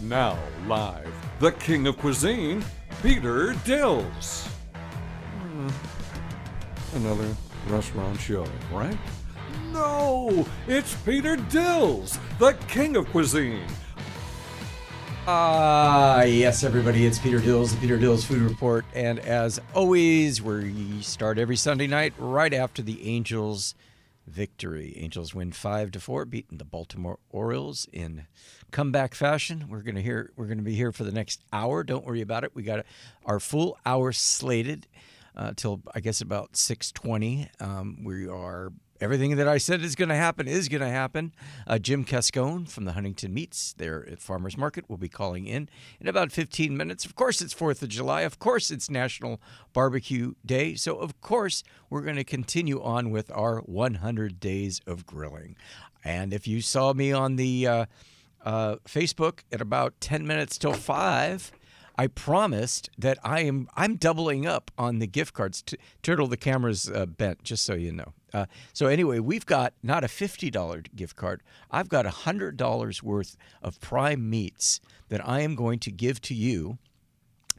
Now live, the king of cuisine, Peter Dills. Another restaurant show, right? No, it's Peter Dills, the king of cuisine. Yes, everybody, it's Peter Dills, the Peter Dills Food Report. And as always, we start every Sunday night right after the Angels' victory. Angels win 5-4, beating the Baltimore Orioles in comeback fashion. We're going to be here for the next hour. Don't worry about it. We got our full hour slated till I guess about 6:20. We are. Everything that I said is going to happen. Jim Cascone from the Huntington Meats there at Farmers Market will be calling in about 15 minutes. Of course, it's 4th of July. Of course, it's National Barbecue Day. So, of course, we're going to continue on with our 100 days of grilling. And if you saw me on the Facebook at about 10 minutes till 5, I promised that I'm doubling up on the gift cards. Turtle, the camera's bent, just so you know. So anyway, we've got not a $50 gift card. I've got $100 worth of prime meats that I am going to give to you.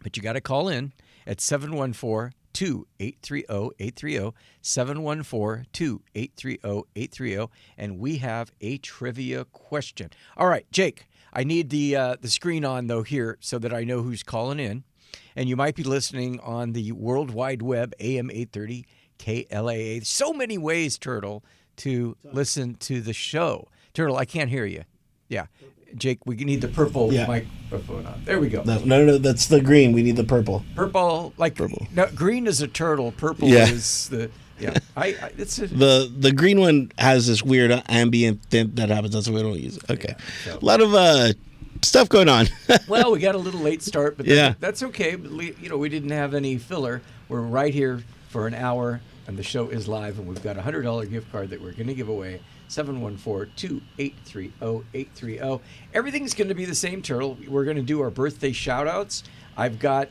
But you got to call in at 714-2830-830, 714-2830-830, and we have a trivia question. All right, Jake, I need the screen on, though, here so that I know who's calling in. And you might be listening on the World Wide Web, AM 830, KLAA. So many ways, Turtle, to listen to the show. Turtle, I can't hear you. Yeah. Jake, we need the purple microphone on. There we go. No, that's the green. We need the purple. Purple, like purple. No, green is a turtle. Purple is the the green one has this weird ambient thing that happens. That's why we don't use it. Okay. Yeah, so. A lot of stuff going on. Well, we got a little late start, but that's okay. We didn't have any filler. We're right here for an hour, and the show is live, and we've got a $100 gift card that we're going to give away. 714-2830-830. Everything's going to be the same, Turtle. We're going to do our birthday shout-outs. I've got...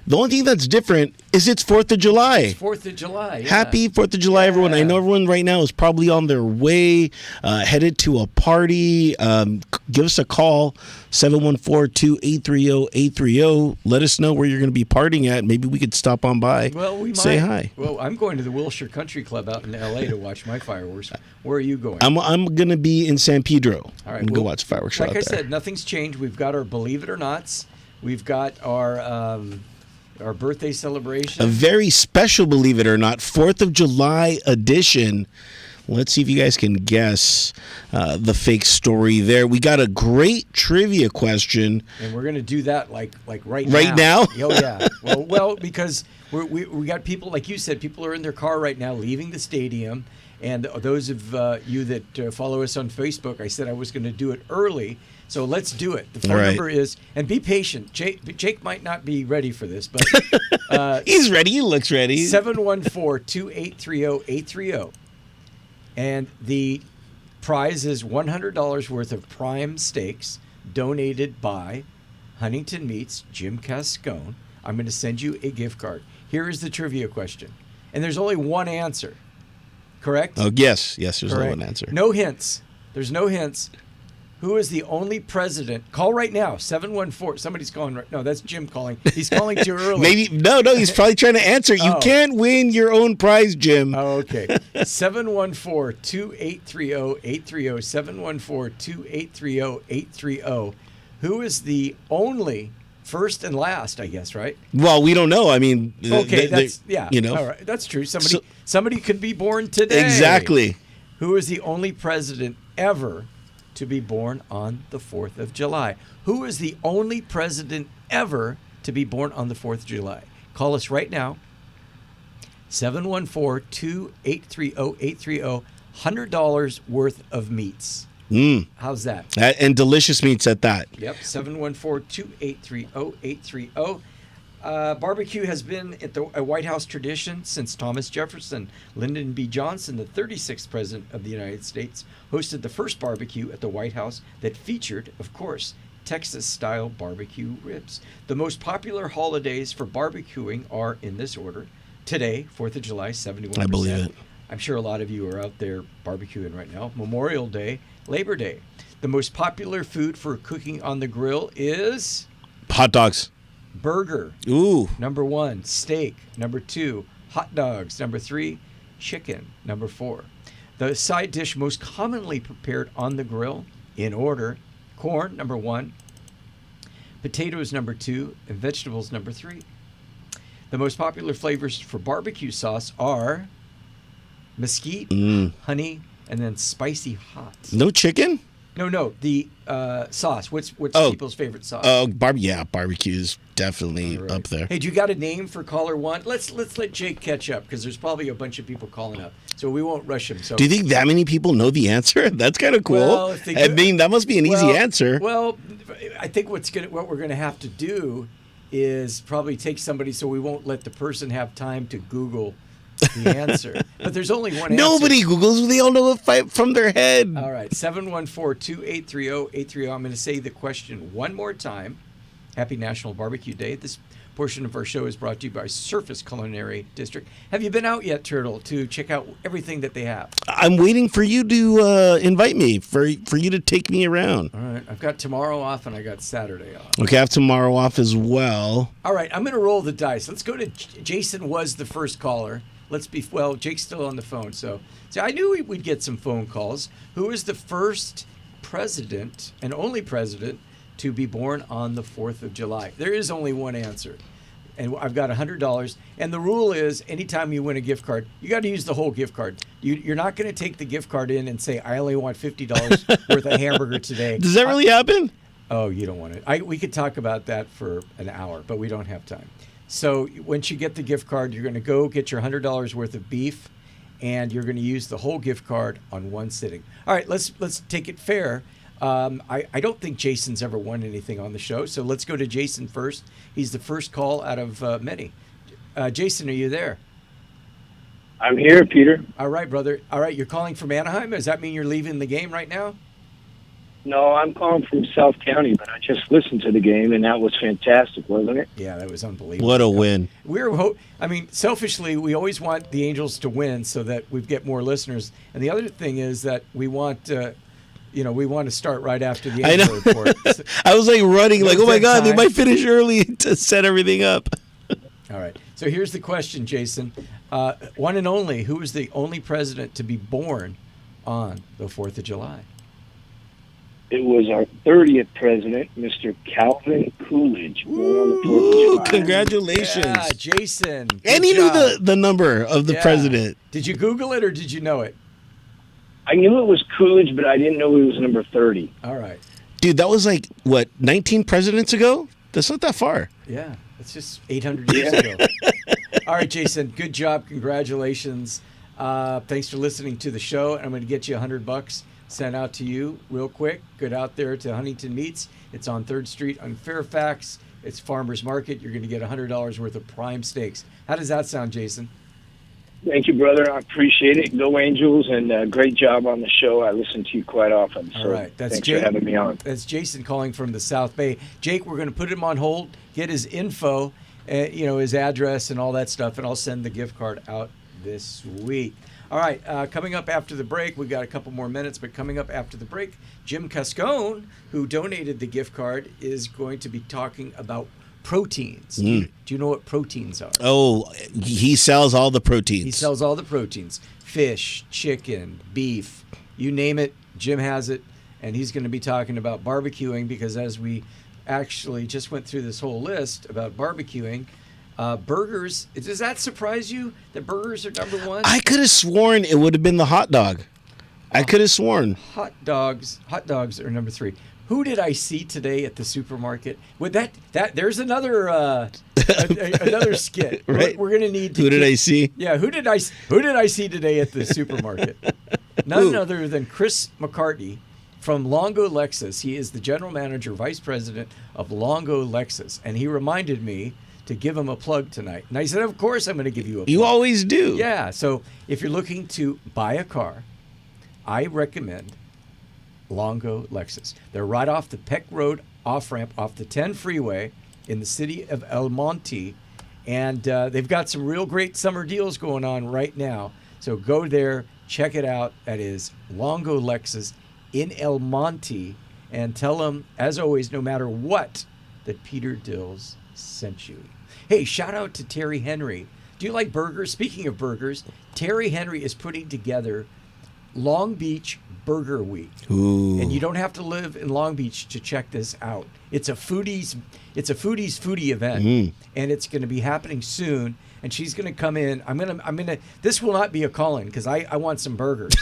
the only thing that's different is it's 4th of July. It's 4th of July. Yeah. Happy 4th of July, everyone. I know everyone right now is probably on their way, headed to a party. Give us a call, 714-2830-830. Let us know where you're going to be partying at. Maybe we could stop on by. Well, we might. Say hi. Well, I'm going to the Wilshire Country Club out in L.A. to watch my fireworks. Where are you going? I'm going to be in San Pedro. All right, I'm going to go watch fireworks show out there. Like I said, nothing's changed. We've got our Believe It or Nots. We've got our birthday celebration. A very special, believe it or not, 4th of July edition. Let's see if you guys can guess the fake story there. We got a great trivia question. And we're going to do that like right now. Right now? Oh, yeah. Well, because we got people, like you said, people are in their car right now leaving the stadium. And those of you that follow us on Facebook, I said I was going to do it early. So let's do it. The phone number is, and be patient. Jake might not be ready for this, but he's ready. He looks ready. 714-2830-830. And the prize is $100 worth of prime steaks donated by Huntington Meats, Jim Cascone. I'm going to send you a gift card. Here is the trivia question. And there's only one answer. Correct? Oh, yes. There's Correct. only one answer. No hints. There's no hints. Who is the only president? Call right now, 714. Somebody's calling right. No, that's Jim calling. He's calling too early. Maybe no. He's probably trying to answer. You can't win your own prize, Jim. Oh, okay. 714-2830-830. 714-2830-830. Who is the only first and last? I guess, right? Well, we don't know. I mean, okay, that's You know, all right, that's true. Somebody could be born today. Exactly. Who is the only president ever to be born on the 4th of July? Who is the only president ever to be born on the 4th of July? Call us right now, 714-2830-830, $100 worth of meats. How's that? And delicious meats at that. Yep, 714-2830-830. Barbecue has been a White House tradition since Thomas Jefferson. Lyndon B. Johnson, the 36th President of the United States, hosted the first barbecue at the White House that featured, of course, Texas-style barbecue ribs. The most popular holidays for barbecuing are in this order. Today, 4th of July, 71%. I believe it. I'm sure a lot of you are out there barbecuing right now. Memorial Day, Labor Day. The most popular food for cooking on the grill is Hot dogs. burger. Ooh. Number 1, steak. Number 2, hot dogs. Number 3, chicken. Number 4. The side dish most commonly prepared on the grill, in order: corn, number 1, potatoes, number 2, and vegetables, number 3. The most popular flavors for barbecue sauce are mesquite, honey, and then spicy hot. No chicken? No, the sauce. What's people's favorite sauce? Oh, barbecue is definitely All right. up there. Hey, do you got a name for caller 1? Let's let Jake catch up, because there's probably a bunch of people calling up, so we won't rush him. So, Do you think that many people know the answer? That's kind of cool. Well, if they I do- mean, that must be an easy answer. Well, I think what we're going to have to do is probably take somebody, so we won't let the person have time to Google the answer. But there's only one answer. Nobody Googles. They all know it from their head. All right, 714-2830-830. I'm going to say the question one more time. Happy National Barbecue Day. This portion of our show is brought to you by Surface Culinary District. Have you been out yet, Turtle, to check out everything that they have? I'm waiting for you to invite me, for you to take me around. All right, I've got tomorrow off and I got Saturday off. Okay, I have tomorrow off as well. All right, I'm going to roll the dice. Let's go to Jason. Was the first caller. Jake's still on the phone, so I knew we'd get some phone calls. Who is the first president and only president to be born on the 4th of July? There is only one answer, and I've got $100. And the rule is, anytime you win a gift card, you got to use the whole gift card. You're not going to take the gift card in and say, I only want $50 worth of hamburger today. Does that really happen? Oh, you don't want it. We could talk about that for an hour, but we don't have time. So once you get the gift card, you're going to go get your $100 worth of beef, and you're going to use the whole gift card on one sitting. All right, let's take it fair. I don't think Jason's ever won anything on the show, so let's go to Jason first. He's the first call out of many. Jason, are you there? I'm here, Peter. All right, brother. All right, you're calling from Anaheim. Does that mean you're leaving the game right now? No, I'm calling from South County, but I just listened to the game, and that was fantastic, wasn't it? Yeah, that was unbelievable. What a win. Selfishly, we always want the Angels to win so that we get more listeners. And the other thing is that we want to start right after the Angel report. I was like running, like, oh my God, they time. might finish early to set everything up. All right. So here's the question, Jason. One and only, who was the only president to be born on the 4th of July? It was our 30th president, Mr. Calvin Coolidge. born on the 4th of Ooh, July. congratulations. Yeah, Jason. And good he knew job. the number of the Yeah. president. Did you Google it or did you know it? I knew it was Coolidge, but I didn't know he was number 30. All right. Dude, that was like, 19 presidents ago? That's not that far. Yeah, it's just 800 years ago. All right, Jason, good job. Congratulations. Thanks for listening to the show. I'm going to get you $100 sent out to you real quick. Get out there to Huntington Meats. It's on 3rd Street on Fairfax. It's Farmers Market. You're going to get $100 worth of prime steaks. How does that sound, Jason? Thank you, brother. I appreciate it. Go Angels, and great job on the show. I listen to you quite often. So All right. That's thanks Jake. for having me on. That's Jason calling from the South Bay. Jake, we're going to put him on hold, get his info, his address and all that stuff, and I'll send the gift card out this week. All right, coming up after the break, we've got a couple more minutes, but coming up after the break, Jim Cascone, who donated the gift card, is going to be talking about proteins. Do you know what proteins are? Oh, he sells all the proteins. He sells all the proteins. Fish, chicken, beef, you name it, Jim has it. And he's going to be talking about barbecuing, because as we actually just went through this whole list about barbecuing, burgers, does that surprise you that burgers are number one? I could have sworn it would have been the hot dog. I could have sworn. Hot dogs are number 3. Who did I see today at the supermarket? With that there's another another skit. Right. We're going to need to Who did I see? Yeah, who did I see today at the supermarket? None other than Chris McCartney from Longo Lexus. He is the general manager, vice president of Longo Lexus, and he reminded me to give him a plug tonight. And I said, of course I'm going to give you a plug. You always do. Yeah, so if you're looking to buy a car, I recommend Longo Lexus. They're right off the Peck Road off-ramp off the 10 freeway in the city of El Monte, and they've got some real great summer deals going on right now. So go there, check it out. That is Longo Lexus in El Monte, and tell them, as always, no matter what, that Peter Dills sent you. Hey, shout out to Terry Henry. Do you like burgers? Speaking of burgers, Terry Henry is putting together Long Beach Burger Week. Ooh. And you don't have to live in Long Beach to check this out. It's a foodie event, and it's going to be happening soon. And she's going to come in. I'm gonna. This will not be a call-in because I want some burgers.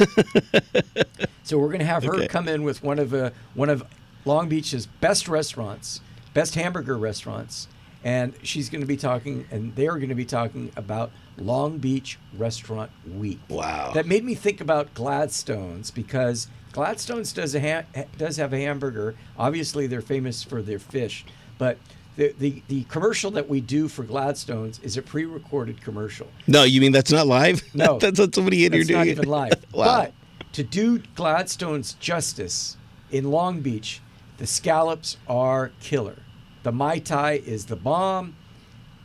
So we're going to have her come in with one of Long Beach's best restaurants, best hamburger restaurants, and she's going to be talking, and they are going to be talking about Long Beach Restaurant Week. Wow. That made me think about Gladstone's, because Gladstone's does have a hamburger. Obviously, they're famous for their fish, but the commercial that we do for Gladstone's is a pre-recorded commercial. No, you mean that's not live? No. That's what somebody in here It's doing. not even live. Wow. But to do Gladstone's justice, in Long Beach, the scallops are killer. The Mai Tai is the bomb.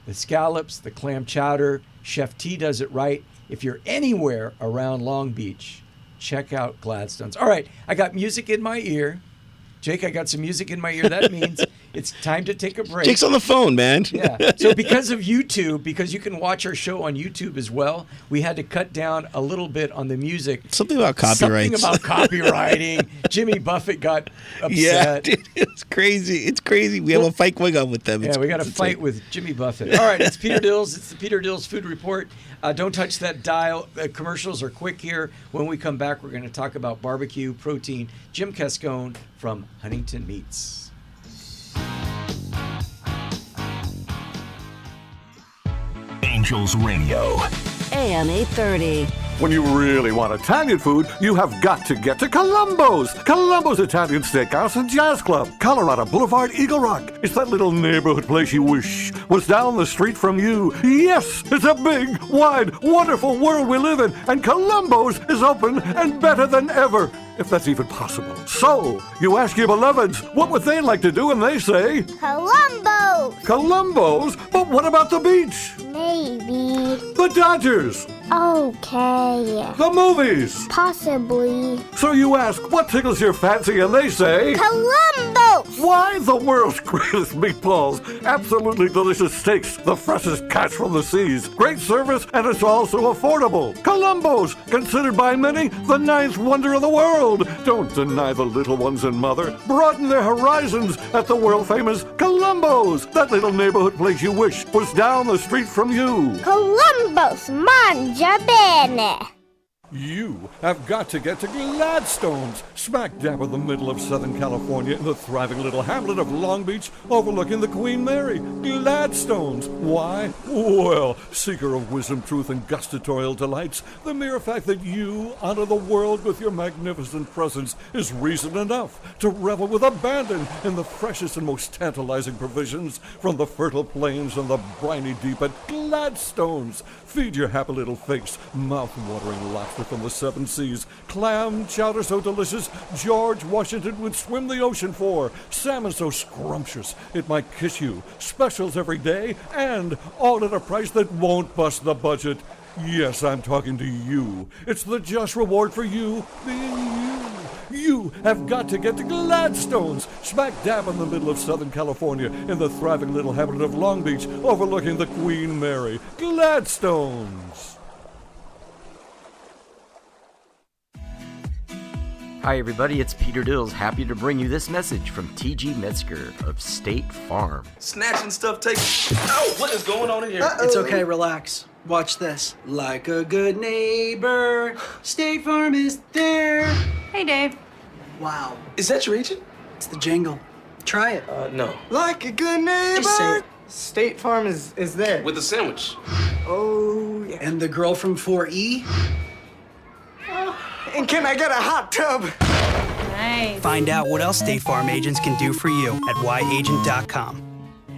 The scallops, the clam chowder, Chef T does it right. If you're anywhere around Long Beach, check out Gladstone's. All right, I got music in my ear. Jake, I got some music in my ear. That means it's time to take a break. Jake's on the phone, man. Yeah. So because of YouTube, because you can watch our show on YouTube as well, we had to cut down a little bit on the music. Something about copyrights. Something about copywriting. Jimmy Buffett got upset. Yeah, dude, it's crazy. It's crazy. We have a fight going on with them. Yeah, we got a fight with Jimmy Buffett. All right, it's Peter Dills. It's the Peter Dills Food Report. Don't touch that dial. Commercials are quick here. When we come back, we're going to talk about barbecue, protein. Jim Cascone from Huntington Meats. Angels Radio. AM 830. When you really want Italian food, you have got to get to Columbo's. Columbo's Italian Steakhouse and Jazz Club, Colorado Boulevard, Eagle Rock. It's that little neighborhood place you wish was down the street from you. Yes, it's a big, wide, wonderful world we live in, and Columbo's is open and better than ever, if that's even possible. So, you ask your beloveds, what would they like to do, and they say, Columbo's! Columbo's? But what about the beach? Maybe. The Dodgers? Okay. The movies? Possibly. So you ask, what tickles your fancy, and they say, Columbo's! why, the world's greatest meatballs, absolutely delicious steaks, the freshest catch from the seas, great service, and it's also affordable. Columbo's, considered by many the ninth wonder of the world. Don't deny the little ones and mother. Broaden their horizons at the world-famous Columbo's, that little neighborhood place you wish was down the street from you. Columbo's Mangia Bene! You have got to get to Gladstone's, smack dab in the middle of Southern California in the thriving little hamlet of Long Beach overlooking the Queen Mary. Gladstone's. Why? Well, seeker of wisdom, truth, and gustatorial delights, the mere fact that you honor the world with your magnificent presence is reason enough to revel with abandon in the freshest and most tantalizing provisions from the fertile plains and the briny deep at Gladstone's. Feed your happy little face mouth-watering lobster from the seven seas, clam chowder so delicious George Washington would swim the ocean for, salmon so scrumptious it might kiss you, specials every day, and all at a price that won't bust the budget. Yes, I'm talking to you. It's the just reward for you being you. You have got to get to Gladstone's, smack dab in the middle of Southern California, in the thriving little hamlet of Long Beach, overlooking the Queen Mary. Gladstone's. Hi everybody, it's Peter Dills, happy to bring you this message from T.G. Metzger of State Farm. Snatching stuff takes... Oh, what is going on in here? It's okay, relax. Watch this. Like a good neighbor, State Farm is there. Hey, Dave. Wow. Is that your agent? It's the jingle. Try it. No. Like a good neighbor. Just say it. State Farm is there. With a sandwich. Oh, yeah. And the girl from 4E? And can I get a hot tub? Nice. Find out what else State Farm agents can do for you at yagent.com.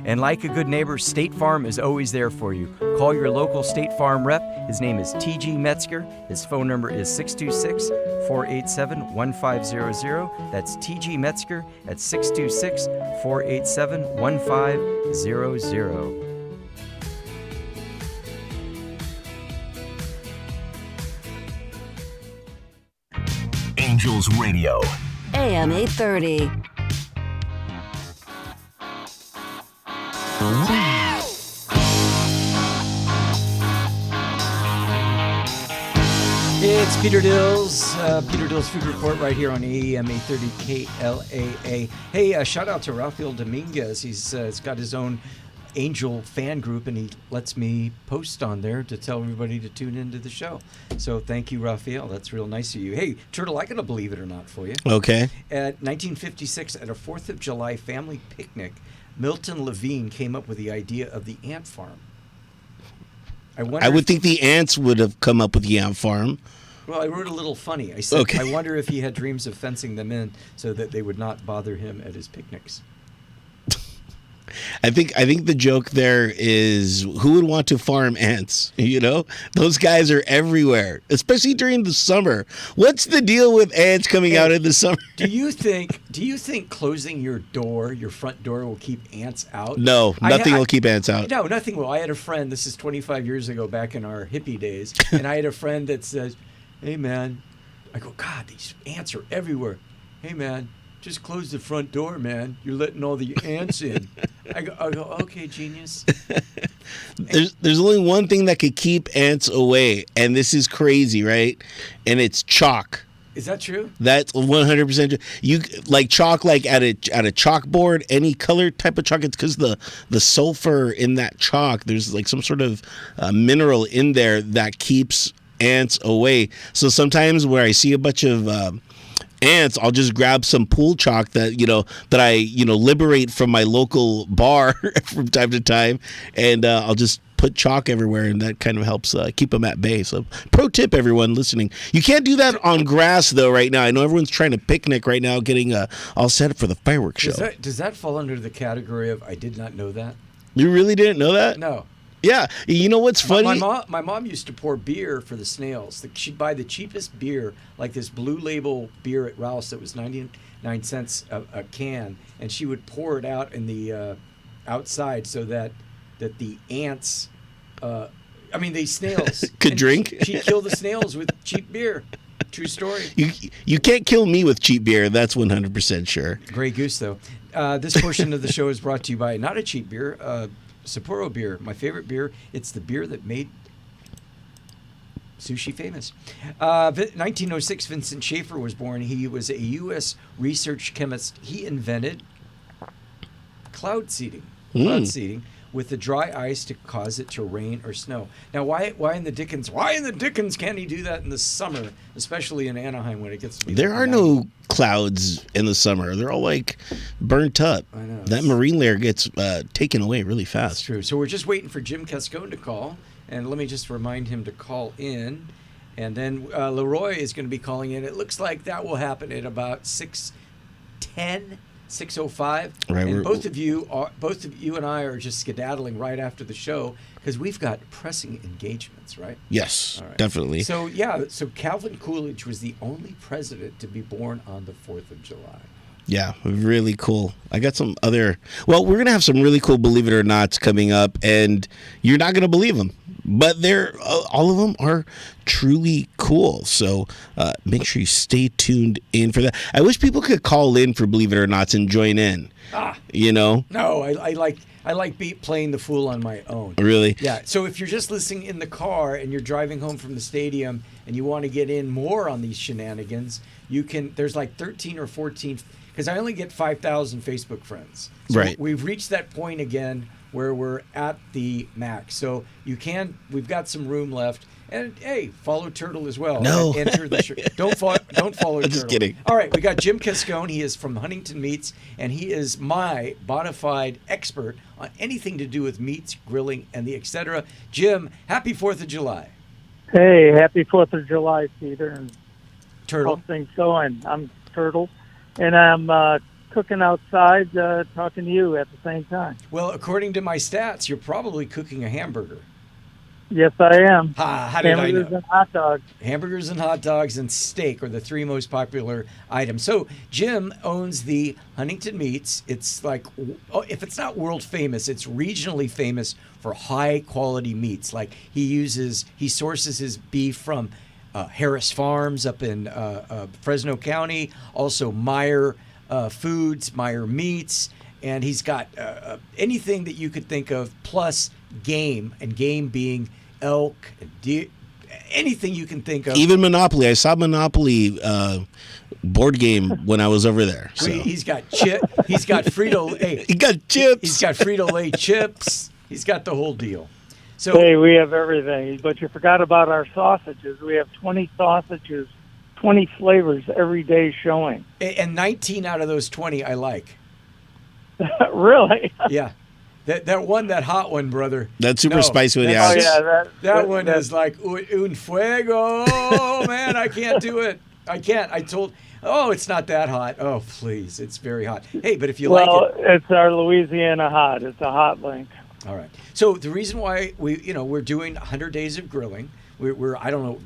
And like a good neighbor, State Farm is always there for you. Call your local State Farm rep. His name is T.G. Metzger. His phone number is 626-487-1500. That's T.G. Metzger at 626-487-1500. Angels Radio. AM 830. It's Peter Dills, Peter Dills Food Report right here on AM 830 KLAA. Hey, shout out to Rafael Dominguez. He's got his own Angel fan group, and he lets me post on there to tell everybody to tune into the show. So thank you, Rafael. That's real nice of you. Hey, Turtle, I got to believe it or not for you. Okay. At 1956, at a 4th of July family picnic, Milton Levine came up with the idea of the ant farm. I would think the ants would have come up with the ant farm. Well, I wrote a little funny. I said, I wonder if he had dreams of fencing them in so that they would not bother him at his picnics. I think the joke there is, who would want to farm ants? You know, those guys are everywhere, especially during the summer. What's the deal with ants coming out in the summer? Do you think closing your front door, will keep ants out? No, nothing will keep ants out. No, nothing will. I had a friend. This is 25 years ago, back in our hippie days, and I had a friend that says, "Hey man," I go, "God, these ants are everywhere." "Hey man, just close the front door, man. You're letting all the ants in." I go, "Okay, genius." There's only one thing that could keep ants away, and this is crazy, right? And it's chalk. Is that true? That's 100% true. You like chalk, like at a chalkboard, any color type of chalk. It's because the sulfur in that chalk, there's like some sort of mineral in there that keeps ants away. So sometimes where I see a bunch of ants, I'll just grab some pool chalk that I liberate from my local bar from time to time, and I'll just put chalk everywhere, and that kind of helps keep them at bay. So pro tip, everyone listening, you can't do that on grass though right now. I know everyone's trying to picnic right now, getting all set up for the fireworks show. Does that fall under the category of I did not know that? You really didn't know that? No. Yeah, you know what's funny? My mom used to pour beer for the snails. She'd buy the cheapest beer, like this Blue Label beer at Ralph's that was 99 cents a can, and she would pour it out in the outside so that the ants, the snails could drink. She'd kill the snails with cheap beer. True story. You can't kill me with cheap beer. That's 100% sure. Grey Goose, though. This portion of the show is brought to you by not a cheap beer. Sapporo Beer, my favorite beer. It's the beer that made sushi famous. 1906, Vincent Schaefer was born. He was a U.S. research chemist. He invented cloud seeding. With the dry ice to cause it to rain or snow. Now, why in the dickens can't he do that in the summer, especially in Anaheim when it gets to be There are no clouds in the summer. They're all like burnt up. I know. That marine layer gets taken away really fast. That's true. So we're just waiting for Jim Cascone to call, and let me just remind him to call in, and then Leroy is going to be calling in. It looks like that will happen at about 6:10. 6:05, right, and both of you and I are just skedaddling right after the show because we've got pressing engagements, right? Yes, right. Definitely. So Calvin Coolidge was the only president to be born on the 4th of July. Yeah, really cool. I got some other. Well, we're gonna have some really cool Believe It or Nots coming up, and you're not gonna believe them, but all of them are truly cool. So make sure you stay tuned in for that. I wish people could call in for Believe It or Nots and join in. No, I like playing the fool on my own. Really? Yeah. So if you're just listening in the car and you're driving home from the stadium and you want to get in more on these shenanigans, you can. There's like 13 or 14. Because I only get 5,000 Facebook friends. So right. We've reached that point again where we're at the max. So we've got some room left. And hey, follow Turtle as well. No. Enter the show. Don't follow Turtle. Just kidding. All right, we got Jim Cascone. He is from Huntington Meats, and he is my bona fide expert on anything to do with meats, grilling, and the etc. Jim, happy 4th of July. Hey, happy 4th of July, Peter. And Turtle. How's things going? I'm Turtle. And I'm cooking outside, talking to you at the same time. Well, according to my stats, you're probably cooking a hamburger. Yes, I am. How did I know? Hamburgers and hot dogs. Hamburgers and hot dogs and steak are the 3 most popular items. So Jim owns the Huntington Meats. It's like, if it's not world famous, it's regionally famous for high quality meats. Like he sources his beef from Harris Farms up in Fresno County, also Meyer Foods, Meyer Meats, and he's got anything that you could think of, plus game, and game being elk, and deer, anything you can think of. Even Monopoly. I saw Monopoly board game when I was over there. So. He's got He's got Frito-Lay. He got chips. He's got Frito-Lay chips. He's got the whole deal. So hey, we have everything, but you forgot about our sausages. We have 20 sausages, 20 flavors every day showing. And 19 out of those 20 I like. Really? Yeah. That one, that hot one, brother. That's super spicy with the Oh, ice. yeah, That one is like un fuego. Oh, man, I can't do it. I can't. It's not that hot. Oh, please, it's very hot. Hey, but if you like it. Well, it's our Louisiana hot. It's a hot link. All right. So the reason why we're doing 100 days of grilling, we're I don't know,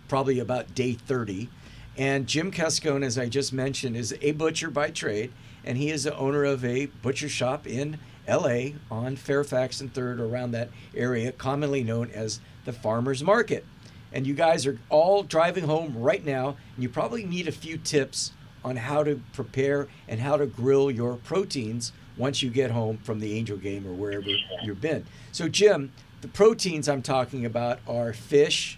probably about day 30. And Jim Cascone, as I just mentioned, is a butcher by trade, and he is the owner of a butcher shop in L.A. on Fairfax and 3rd, around that area, commonly known as the Farmer's Market. And you guys are all driving home right now, and you probably need a few tips on how to prepare and how to grill your proteins once you get home from the Angel game or wherever you've been. So, Jim, the proteins I'm talking about are fish,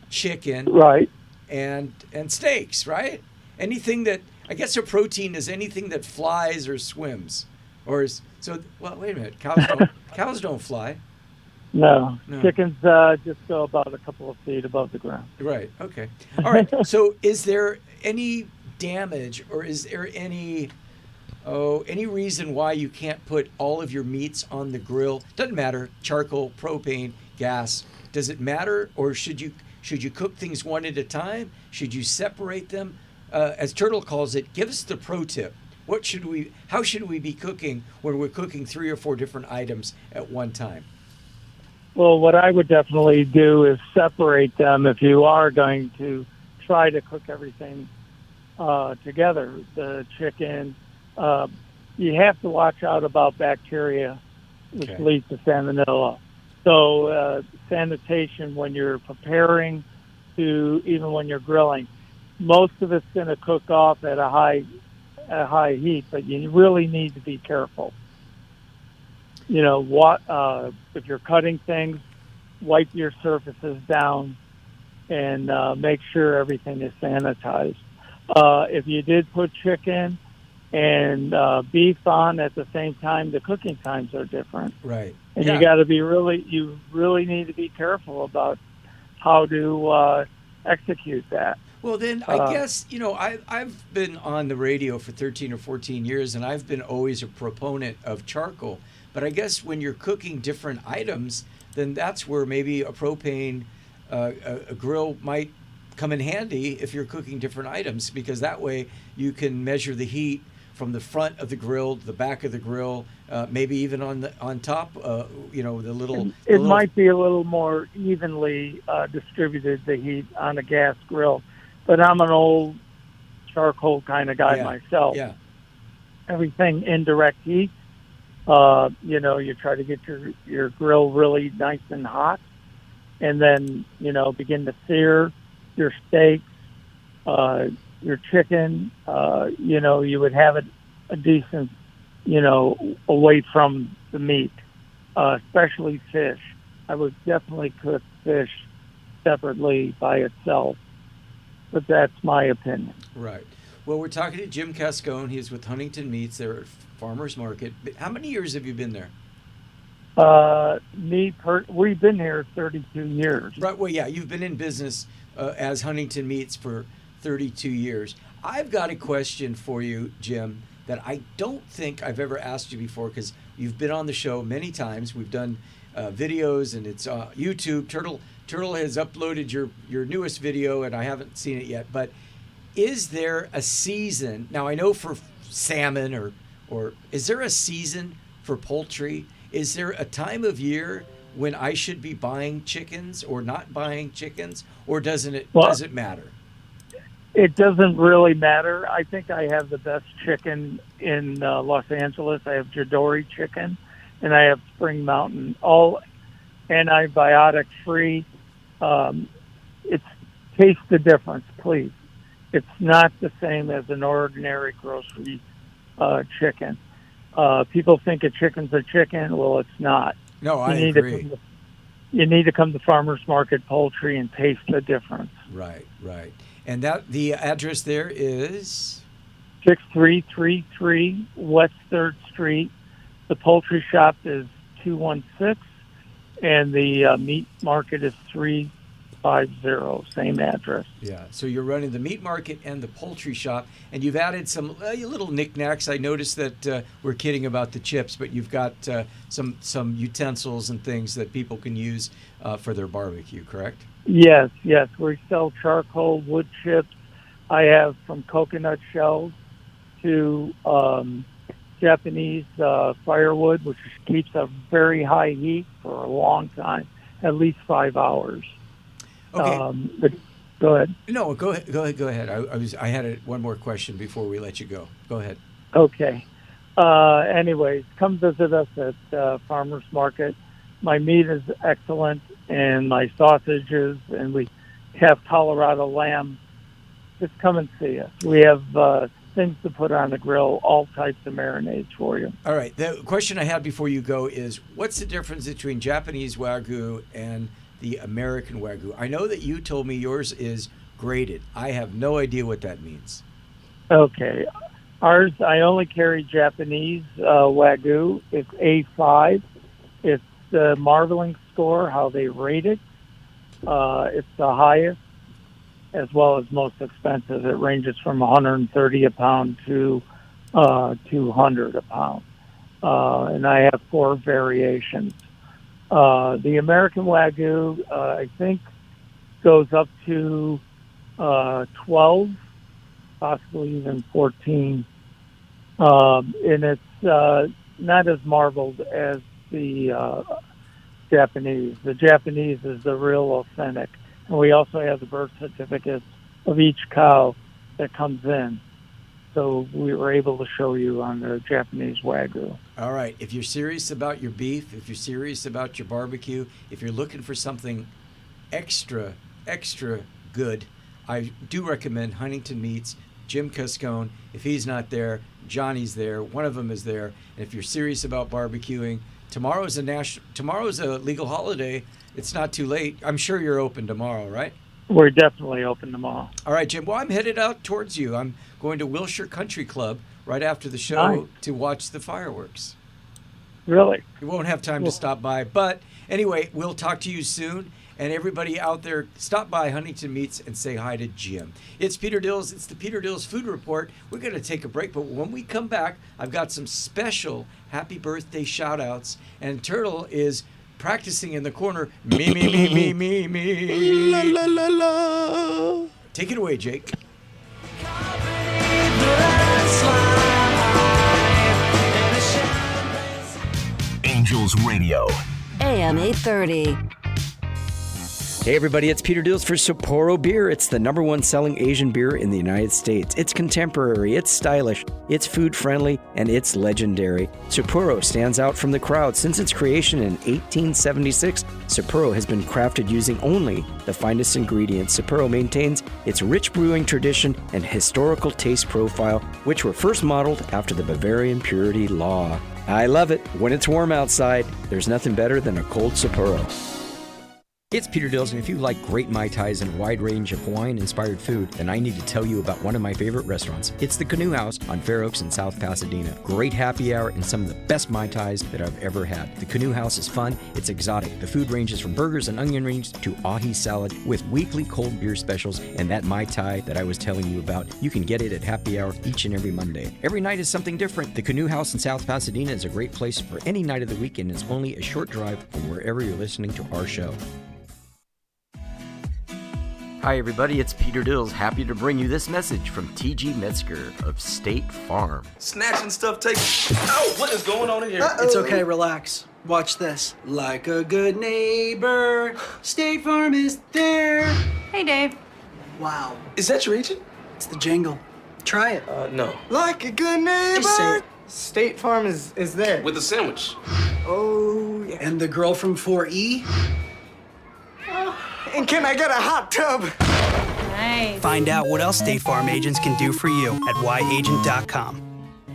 chicken, right, and steaks, right? Anything that, I guess a protein is anything that flies or swims. Wait a minute, cows don't fly. No. Chickens just go about a couple of feet above the ground. Right, okay. All right, so is there any damage, or is there any reason why you can't put all of your meats on the grill? Doesn't matter, charcoal, propane, gas. Does it matter, or should you cook things one at a time? Should you separate them? As Turtle calls it, give us the pro tip. How should we be cooking when we're cooking 3 or 4 different items at one time? Well, what I would definitely do is separate them if you are going to try to cook everything together. The chicken, you have to watch out about bacteria, which leads to salmonella. So sanitation when you're preparing to even when you're grilling. Most of it's going to cook off at a high heat, but you really need to be careful. You know, if you're cutting things, wipe your surfaces down and make sure everything is sanitized. If you did put chicken and beef on at the same time, the cooking times are different. Right. And you got to be you really need to be careful about how to execute that. Well, then I guess, I've been on the radio for 13 or 14 years, and I've been always a proponent of charcoal. But I guess when you're cooking different items, then that's where maybe a propane a grill might come in handy if you're cooking different items, because that way you can measure the heat from the front of the grill to the back of the grill, maybe even on top, the little... It might be a little more evenly distributed, the heat on a gas grill. But I'm an old charcoal kind of guy myself. Yeah. Everything indirect heat. You try to get your grill really nice and hot, and then, begin to sear your steaks, your chicken. You would have it a decent, away from the meat, especially fish. I would definitely cook fish separately by itself. But that's my opinion. Right. Well, we're talking to Jim Cascone. He's with Huntington Meats. They're at Farmer's Market. How many years have you been there? We've been here 32 years. Right. Well, yeah, you've been in business as Huntington Meats for 32 years. I've got a question for you, Jim, that I don't think I've ever asked you before, because you've been on the show many times. We've done videos, and it's YouTube. Turtle has uploaded your newest video, and I haven't seen it yet. But is there a season? Now, I know for salmon or is there a season for poultry? Is there a time of year when I should be buying chickens or not buying chickens, or does it matter? It doesn't really matter. I think I have the best chicken in Los Angeles. I have Jadori chicken, and I have Spring Mountain, all antibiotic free. It's taste the difference, please. It's not the same as an ordinary grocery chicken. People think a chicken's a chicken. Well, it's not. No, I agree. You need to come to Farmers Market Poultry and taste the difference. Right. And the address there is 6333 West 3rd Street. The poultry shop is 216, and the meat market is 350. Same address. Yeah. So you're running the meat market and the poultry shop, and you've added some little knickknacks. I noticed that we're kidding about the chips, but you've got some utensils and things that people can use for their barbecue. Correct? Yes. We sell charcoal, wood chips. I have from coconut shells to Japanese firewood, which keeps a very high heat for a long time, at least 5 hours. Okay. But go ahead. No, go ahead. I had one more question before we let you go. Go ahead. Okay. Anyways, come visit us at Farmers Market. My meat is excellent, and my sausages, and we have Colorado lamb. Just come and see us. We have things to put on the grill, all types of marinades for you. All right. The question I had before you go is, what's the difference between Japanese Wagyu and the American Wagyu? I know that you told me yours is graded. I have no idea what that means. Okay. Ours, I only carry Japanese Wagyu. It's A5. It's the marbling score, how they rate it. It's the highest as well as most expensive. It ranges from $130 a pound to $200 a pound. And I have 4 variations. The American Wagyu, I think, goes up to 12, possibly even 14. And it's not as marbled as the Japanese. The Japanese is the real authentic. And we also have the birth certificates of each cow that comes in. So we were able to show you on the Japanese Wagyu. All right. If you're serious about your beef, if you're serious about your barbecue, if you're looking for something extra good, I do recommend Huntington Meats, Jim Cascone. If he's not there, Johnny's there. One of them is there. And if you're serious about barbecuing, tomorrow's a legal holiday. It's not too late. I'm sure you're open tomorrow, right? We're definitely open tomorrow. All right, Jim. Well, I'm headed out towards you. I'm going to Wilshire Country Club right after the show to watch the fireworks. Really? You won't have time to stop by. But anyway, we'll talk to you soon. And everybody out there, stop by Huntington Meats and say hi to Jim. It's Peter Dills. It's the Peter Dills Food Report. We're going to take a break, but when we come back, I've got some special happy birthday shout-outs. And Turtle is practicing in the corner. Me, me, me, me, me, me. La, la, la, la. Take it away, Jake. Angels Radio. AM 830. Hey everybody, it's Peter Dills for Sapporo Beer. It's the #1 selling Asian beer in the United States. It's contemporary, it's stylish, it's food friendly, and it's legendary. Sapporo stands out from the crowd. Since its creation in 1876, Sapporo has been crafted using only the finest ingredients. Sapporo maintains its rich brewing tradition and historical taste profile, which were first modeled after the Bavarian purity law. I love it. When it's warm outside, there's nothing better than a cold Sapporo. It's Peter Dills, and if you like great Mai Tais and a wide range of Hawaiian-inspired food, then I need to tell you about one of my favorite restaurants. It's the Canoe House on Fair Oaks in South Pasadena. Great happy hour and some of the best Mai Tais that I've ever had. The Canoe House is fun, it's exotic. The food ranges from burgers and onion rings to ahi salad with weekly cold beer specials, and that Mai Tai that I was telling you about, you can get it at happy hour each and every Monday. Every night is something different. The Canoe House in South Pasadena is a great place for any night of the week, and it's only a short drive from wherever you're listening to our show. Hi everybody, it's Peter Dills, happy to bring you this message from T.G. Metzger of State Farm. Snatching stuff taken. Oh, what is going on in here? It's okay, relax. Watch this. Like a good neighbor, State Farm is there. Hey, Dave. Wow. Is that your agent? It's the jingle. Try it. No. Like a good neighbor. Just say it. State Farm is there. With a sandwich. Oh, yeah. And the girl from 4E? And can I get a hot tub? Nice. Find out what else State Farm agents can do for you at whyagent.com.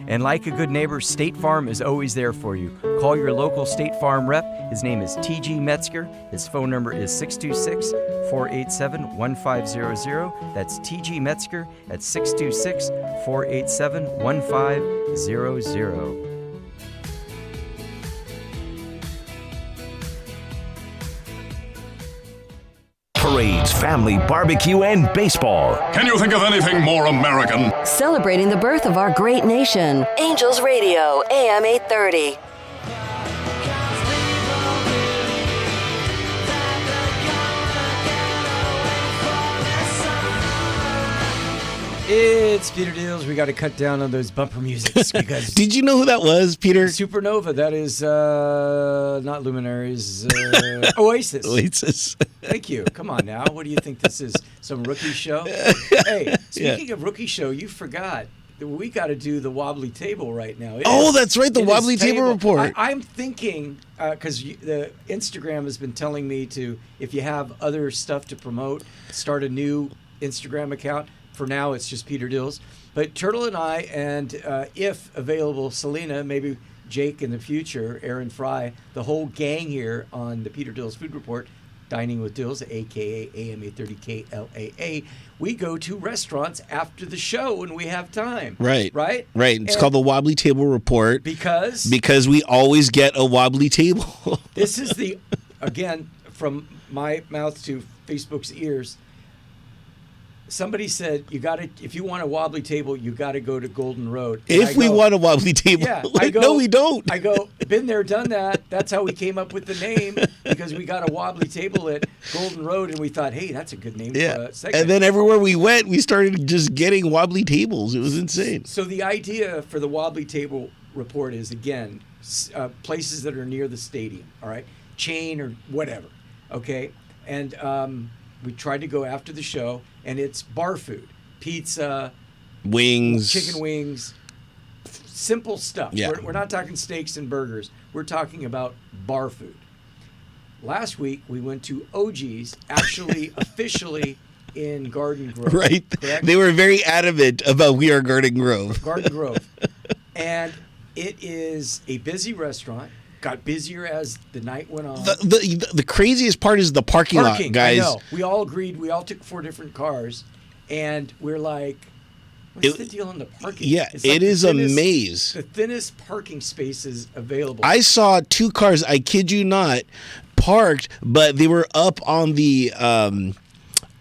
And like a good neighbor, State Farm is always there for you. Call your local State Farm rep. His name is T.G. Metzger. His phone number is 626-487-1500. That's T.G. Metzger at 626-487-1500. Parades, family, barbecue, and baseball. Can you think of anything more American? Celebrating the birth of our great nation. Angels Radio, AM 830. It's Peter Deals. We got to cut down on those bumper musics because Did you know who that was, Peter? Supernova. That is not Luminaries. Oasis. Oasis. Thank you. Come on now. What do you think this is? Some rookie show? Hey, speaking of rookie show, you forgot that we got to do the wobbly table right now. That's right. The wobbly table report. I'm thinking because the Instagram has been telling me to, if you have other stuff to promote, start a new Instagram account. For now, it's just Peter Dills. But Turtle and I, and if available, Selena, maybe Jake in the future, Aaron Fry, the whole gang here on the Peter Dills Food Report, Dining with Dills, a.k.a. AM 830 KLAA, we go to restaurants after the show when we have time. Right. Right? Right. It's called the Wobbly Table Report. Because we always get a wobbly table. This is again, from my mouth to Facebook's ears, somebody said if you want a wobbly table, you got to go to Golden Road. And we want a wobbly table, yeah, no, we don't. I go, been there, done that. That's how we came up with the name because we got a wobbly table at Golden Road, and we thought, hey, that's a good name for a segment. And then everywhere we went, we started just getting wobbly tables. It was insane. So the idea for the wobbly table report is again places that are near the stadium. All right, chain or whatever. Okay, and we tried to go after the show. And it's bar food, pizza, wings, chicken wings, simple stuff. Yeah. We're not talking steaks and burgers. We're talking about bar food. Last week, we went to OG's, actually officially in Garden Grove. Right. Correct? They were very adamant about we are Garden Grove. Garden Grove. And it is a busy restaurant. Got busier as the night went on. The craziest part is the parking lot, guys. I know. We all agreed. We all took 4 different cars, and we're like, what's the deal on the parking? Yeah, It's like it is a maze. The thinnest parking spaces available. I saw 2 cars, I kid you not, parked, but they were up on the,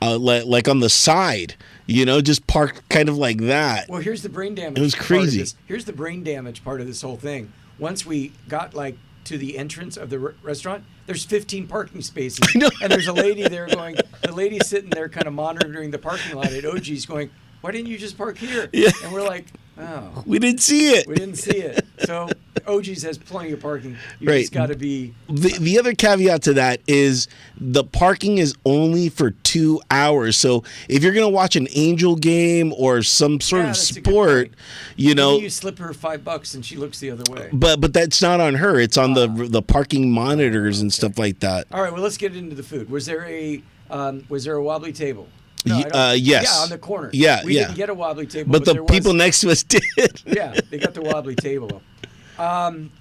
like on the side. Just parked kind of like that. Well, here's the brain damage. It was crazy. Here's the brain damage part of this whole thing. Once we got to the entrance of the restaurant, there's 15 parking spaces. And there's a lady there the lady's sitting there kind of monitoring the parking lot at OG's going, why didn't you just park here? Yeah. And we're like, oh. We didn't see it. We didn't see it. So OG's has plenty of parking. You just got to be... The other caveat to that is the parking is only for 2 hours. So if you're going to watch an Angel game or some sort of sport, Maybe you slip her $5 and she looks the other way. But that's not on her. It's on the parking monitors and stuff like that. All right, well, let's get into the food. Was there a wobbly table? No, yes. Yeah, on the corner. Yeah, we didn't get a wobbly table. But the people next to us did. Yeah, they got the wobbly table up.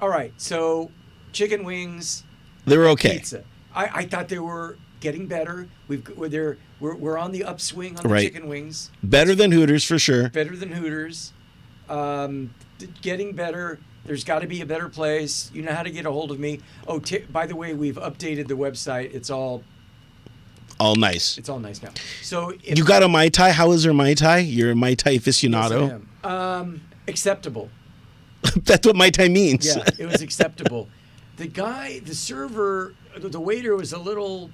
All right, so chicken wings. They were okay. Pizza. I thought they were getting better. We're on the upswing on the chicken wings. Better than Hooters for sure. Better than Hooters. Getting better. There's got to be a better place. You know how to get a hold of me. Oh, by the way, we've updated the website. It's all nice. It's all nice now. So you got a Mai Tai? How is your Mai Tai? You're a Mai Tai aficionado? Yes, I am. Acceptable. That's what Mai Tai means. Yeah, it was acceptable. The server, the waiter was a little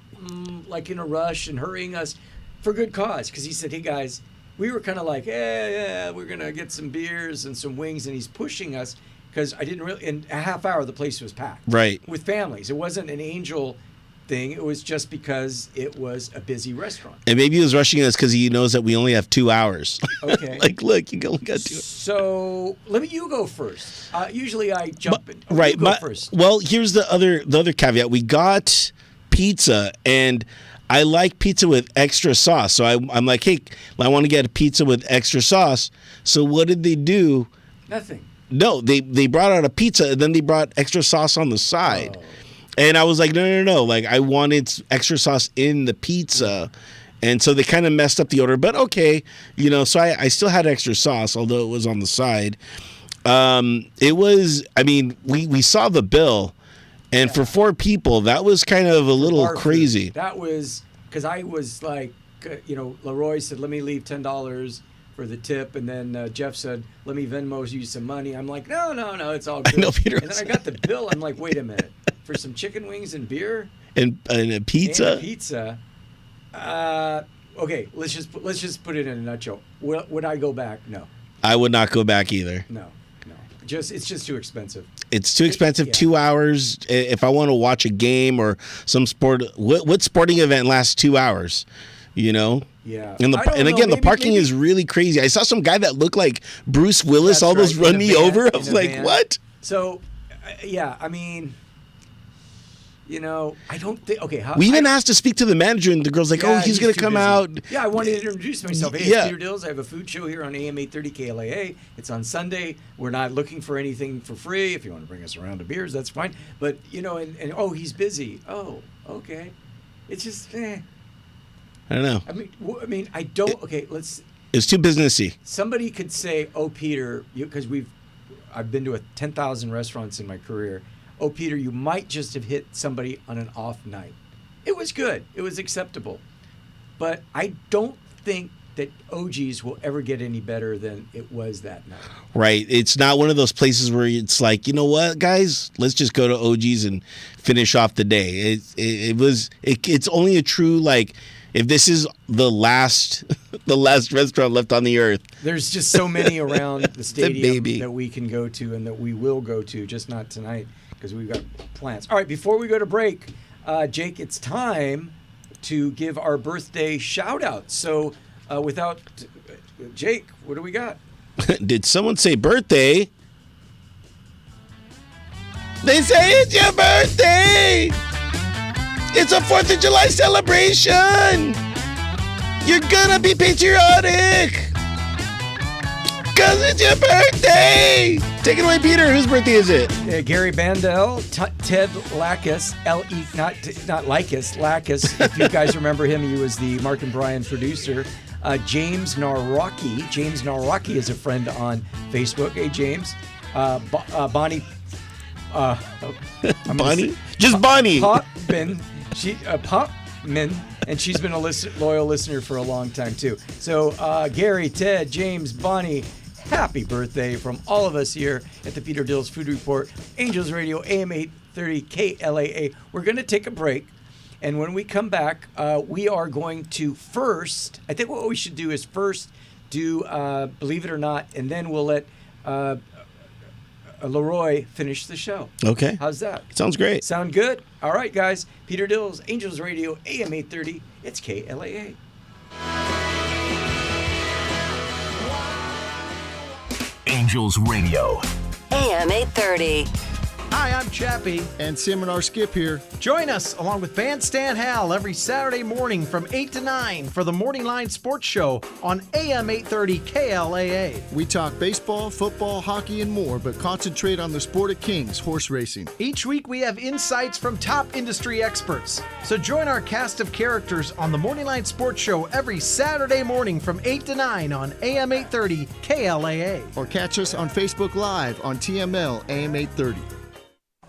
like in a rush and hurrying us for good cause because he said, hey guys, we were kind of like, yeah, we're going to get some beers and some wings, and he's pushing us because in a half hour the place was packed. Right. With families. It wasn't an Angel thing. It was just because it was a busy restaurant. And maybe he was rushing us because he knows that we only have 2 hours. Okay. Like, look, you only got 2 hours. So you go first. Usually I jump in. Right. You go first. Well, here's the other caveat. We got pizza, and I like pizza with extra sauce. So I'm like, hey, I want to get a pizza with extra sauce. So what did they do? Nothing. No, they brought out a pizza and then they brought extra sauce on the side. Oh. And I was like, no. Like, I wanted extra sauce in the pizza. And so they kind of messed up the order. But okay, so I still had extra sauce, although it was on the side. It was, we saw the bill. And for 4 people, that was kind of a little crazy. That was because I was like, Leroy said, let me leave $10 for the tip. And then Jeff said, let me Venmo you some money. I'm like, no, it's all good. I know, Peter. And then I got the bill. I'm like, wait a minute. For some chicken wings and beer? And a pizza? And a pizza. Okay, let's just put it in a nutshell. Would I go back? No. I would not go back either. No. It's just too expensive. It's too expensive. 2 hours. If I want to watch a game or some sport, what sporting event lasts 2 hours? Yeah. And again, the parking is really crazy. I saw some guy that looked like Bruce Willis almost run me over. I was like, what? So, yeah, I don't think. Okay, we even asked to speak to the manager, and the girl's like, "Oh, he's going to come busy. out." Yeah, I wanted to introduce myself. Hey, it's Peter Dills. I have a food show here on AM 830 KLAA. It's on Sunday. We're not looking for anything for free. If you want to bring us a round of beers, that's fine. But and oh, he's busy. Oh, okay. It's just, I don't know. I don't. Okay, let's. It's too businessy. Somebody could say, "Oh, Peter," because I've been to 10,000 restaurants in my career. Oh, Peter, you might just have hit somebody on an off night. It was good. It was acceptable. But I don't think that OG's will ever get any better than it was that night. Right. It's not one of those places where it's like, you know what, guys, let's just go to OG's and finish off the day. It's only a true, like, if this is the last restaurant left on the earth. There's just so many around the stadium that we can go to and that we will go to, just not tonight, because we've got plans. All right, before we go to break, Jake, it's time to give our birthday shout-out. So without Jake, what do we got? Did someone say birthday? They say it's your birthday! It's a 4th of July celebration! You're gonna be patriotic! Because it's your birthday! Take it away, Peter. Whose birthday is it? Gary Bandel, Ted Lacus, not Lacus, Lacus. If you guys remember him, he was the Mark and Brian producer. James Narwaki. James Narwaki is a friend on Facebook. Hey, James. Bonnie. Bonnie? Just Bonnie. Popman. Popman. And she's been a loyal listener for a long time, too. So, Gary, Ted, James, Bonnie, happy birthday from all of us here at the Peter Dills Food Report, Angels Radio, AM 830 KLAA. We're going to take a break. And when we come back, we are going to first, I think what we should do is first do Believe It or Not, and then we'll let Leroy finish the show. Okay. How's that? Sounds great. Sound good? All right, guys. Peter Dills, Angels Radio, AM 830. It's KLAA. Angels Radio. AM 830. Hi, I'm Chappie. And Seminar Skip here. Join us along with Bandstand Hal every Saturday morning from 8 to 9 for the Morning Line Sports Show on AM 830 KLAA. We talk baseball, football, hockey, and more, but concentrate on the sport of kings, horse racing. Each week we have insights from top industry experts. So join our cast of characters on the Morning Line Sports Show every Saturday morning from 8 to 9 on AM 830 KLAA. Or catch us on Facebook Live on TML AM 830.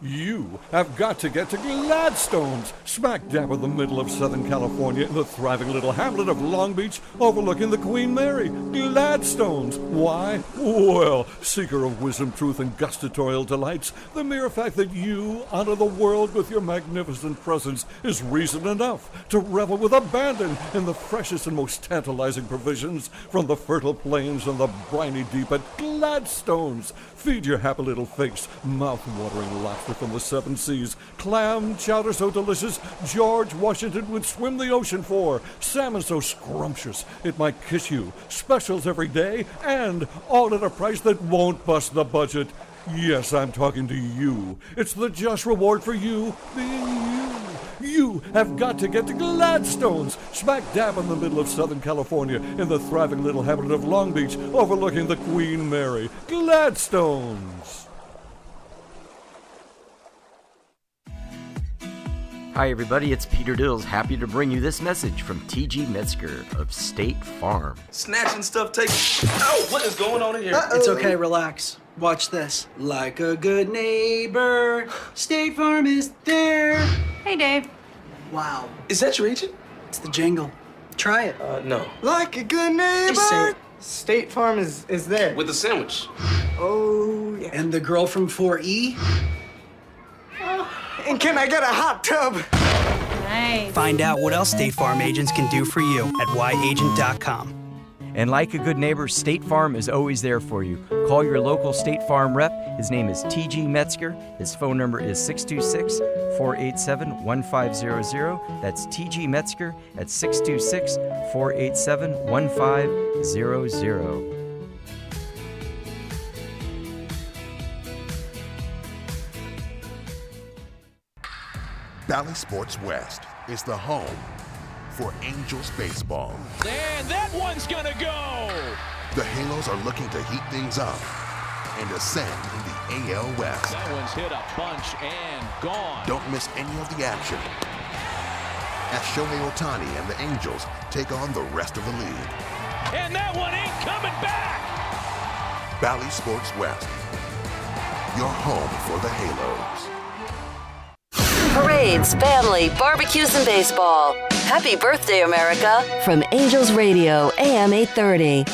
You have got to get to Gladstone's, smack dab in the middle of Southern California in the thriving little hamlet of Long Beach overlooking the Queen Mary. Gladstone's. Why? Well, seeker of wisdom, truth, and gustatorial delights, the mere fact that you honor the world with your magnificent presence is reason enough to revel with abandon in the freshest and most tantalizing provisions from the fertile plains and the briny deep at Gladstone's. Feed your happy little face mouth-watering laughter from the 7 seas. Clam chowder so delicious George Washington would swim the ocean for. Salmon so scrumptious it might kiss you. Specials every day, and all at a price that won't bust the budget. Yes, I'm talking to you. It's the just reward for you being you. You have got to get to Gladstone's, smack dab in the middle of Southern California, in the thriving little hamlet of Long Beach, overlooking the Queen Mary. Gladstone's. Hi, everybody. It's Peter Dills, happy to bring you this message from T.G. Metzger of State Farm. Snatching stuff taken. Oh, what is going on in here? It's okay, relax. Watch this. Like a good neighbor, State Farm is there. Hey, Dave. Wow. Is that your agent? It's the jingle. Try it. No. Like a good neighbor. Just say it. State Farm is there. With a sandwich. Oh, yeah. And the girl from 4E? And can I get a hot tub? Nice. Find out what else State Farm agents can do for you at yagent.com. And like a good neighbor, State Farm is always there for you. Call your local State Farm rep. His name is T.G. Metzger. His phone number is 626-487-1500. That's T.G. Metzger at 626-487-1500. Bally Sports West is the home for Angels baseball. And that one's gonna go! The Halos are looking to heat things up and ascend in the AL West. That one's hit a bunch and gone. Don't miss any of the action as Shohei Ohtani and the Angels take on the rest of the league. And that one ain't coming back! Bally Sports West, your home for the Halos. Parades, family, barbecues, and baseball. Happy birthday, America, from Angels Radio, AM 830.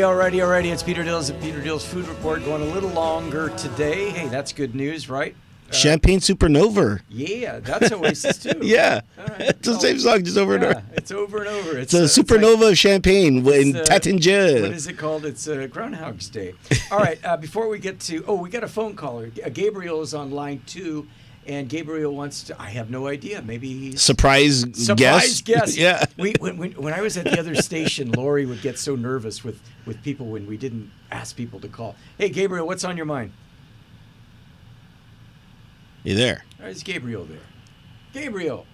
Alrighty. It's Peter Dills at Peter Dills Food Report, going a little longer today. Hey, that's good news, right? Champagne Supernova. Yeah, that's Oasis too. Yeah, right. it's the same song, just over and over. It's over and over. It's a supernova of champagne in Tatinga. What is it called? It's Groundhog's Day. All right, before we get to, we got a phone caller. Gabriel is on line 2, and Gabriel wants to, I have no idea, maybe he's... Surprise guest? Yeah. When I was at the other station, Lori would get so nervous with people when we didn't ask people to call. Hey, Gabriel, what's on your mind? You there? Is Gabriel there? Gabriel.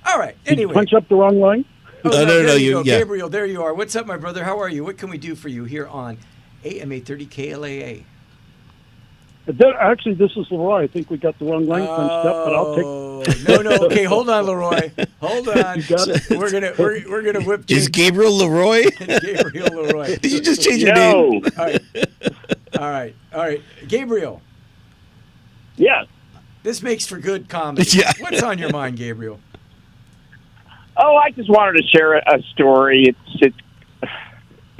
All right. Anyway. Punch up the wrong line? No. You Gabriel, there you are. What's up, my brother? How are you? What can we do for you here on AM 830 KLAA? Actually, this is Leroy. I think we got the wrong line punched up, but I'll take. No. Okay, hold on, Leroy. Hold on. We're gonna whip. Is Gabriel Leroy? Gabriel Leroy. Did you just change your name? All right. Gabriel. Yes. This makes for good comedy. Yeah. What's on your mind, Gabriel? Oh, I just wanted to share a story. It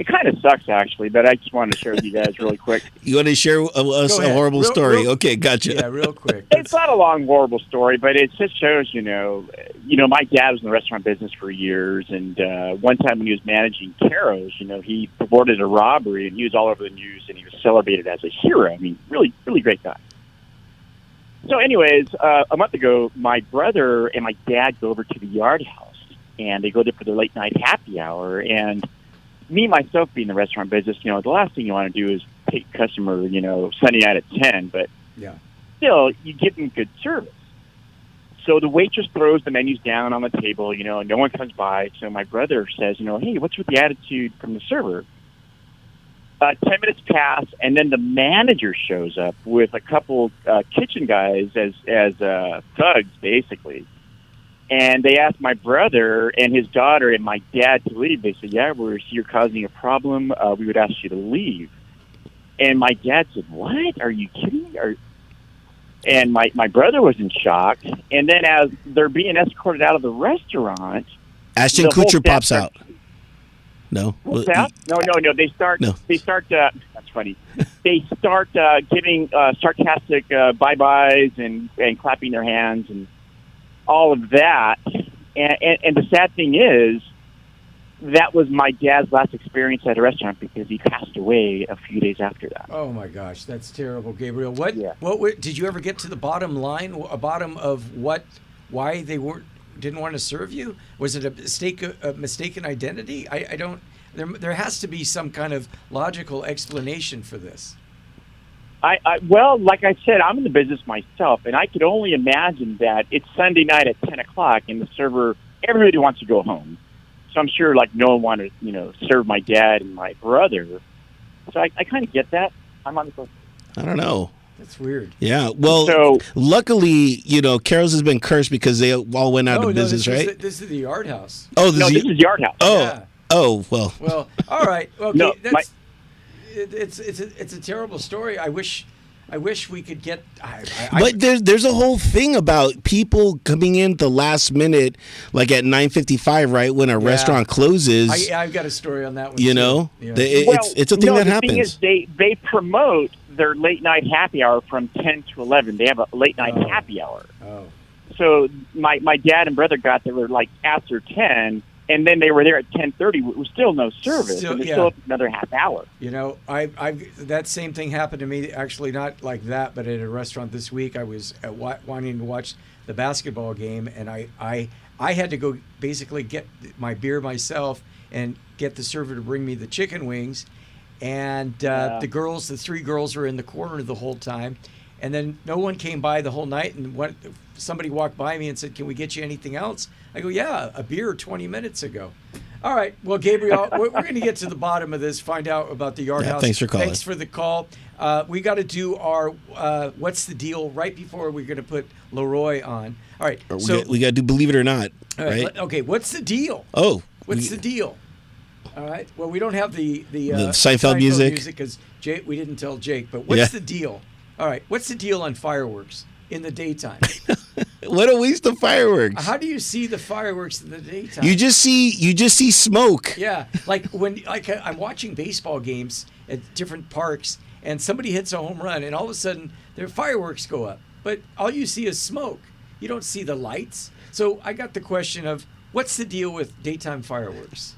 kind of sucks, actually, but I just wanted to share with you guys really quick. You want to share us a horrible story? Okay, gotcha. Yeah, real quick. It's not a long, horrible story, but it just shows, my dad was in the restaurant business for years, and one time when he was managing Caro's, he aborted a robbery, and he was all over the news, and he was celebrated as a hero. I mean, really, really great guy. So anyways, a month ago, my brother and my dad go over to the Yard House, and they go there for their late night happy hour. And me, myself, being in the restaurant business, the last thing you want to do is take customer, Sunday night at 10, but still, you give them good service. So the waitress throws the menus down on the table, no one comes by. So my brother says, hey, what's with the attitude from the server? 10 minutes pass, and then the manager shows up with a couple kitchen guys as thugs, basically. And they asked my brother and his daughter and my dad to leave. They said, you're causing a problem. We would ask you to leave. And my dad said, what? Are you kidding? And my brother was in shock. And then as they're being escorted out of the restaurant... Ashton Kutcher pops out. No. What's that? No. They start. That's funny. They start giving sarcastic bye-byes and clapping their hands and all of that. And the sad thing is, that was my dad's last experience at a restaurant because he passed away a few days after that. Oh my gosh, that's terrible, Gabriel. What did you ever get to the bottom line? Bottom of what why they didn't want to serve you? Was it a mistaken identity? I don't. There has to be some kind of logical explanation for this. Well, like I said, I'm in the business myself, and I could only imagine that it's Sunday night at 10 o'clock, and the server, everybody wants to go home. So I'm sure, like, no one wanted, serve my dad and my brother. So I kind of get that. I'm on the phone. I don't know. That's weird. Yeah. Well, luckily, Carol's has been cursed because they all went out of business, right? This is the Yard House. Oh, this is Yard House. Oh, yeah. Oh, well. Well, all right. Okay, No, it's a terrible story. I wish we could get. But there's a whole thing about people coming in at the last minute, like at 9:55, right when a restaurant closes. I've got a story on that one. Yeah. It's a thing that happens. The thing is, they promote their late night happy hour from 10 to 11. They have a late night happy hour. Oh. So my dad and brother got there like after 10. And then they were there at 10:30. It was still no service. And they still another half hour. That same thing happened to me. Actually, not like that, but at a restaurant this week. I was wanting to watch the basketball game, and I had to go basically get my beer myself and get the server to bring me the chicken wings. And the three girls were in the corner the whole time, and then no one came by the whole night. And somebody walked by me and said, "Can we get you anything else?" I go, "Yeah, a beer 20 minutes ago." All right. Well, Gabriel, we're going to get to the bottom of this, find out about the Yard House. Thanks for calling. Thanks for the call. We got to do our What's the Deal right before we're going to put Leroy on. All right. So we got to do Believe It or Not, right? Okay. What's the deal? Oh. What's the deal? All right. Well, we don't have the Seinfeld music because we didn't tell Jake. But what's the deal? All right. What's the deal on fireworks in the daytime? What a waste of fireworks. How do you see the fireworks in the daytime? You just see smoke. Yeah, like I'm watching baseball games at different parks, and somebody hits a home run, and all of a sudden their fireworks go up, but all you see is smoke. You don't see the lights. So I got the question of what's the deal with daytime fireworks?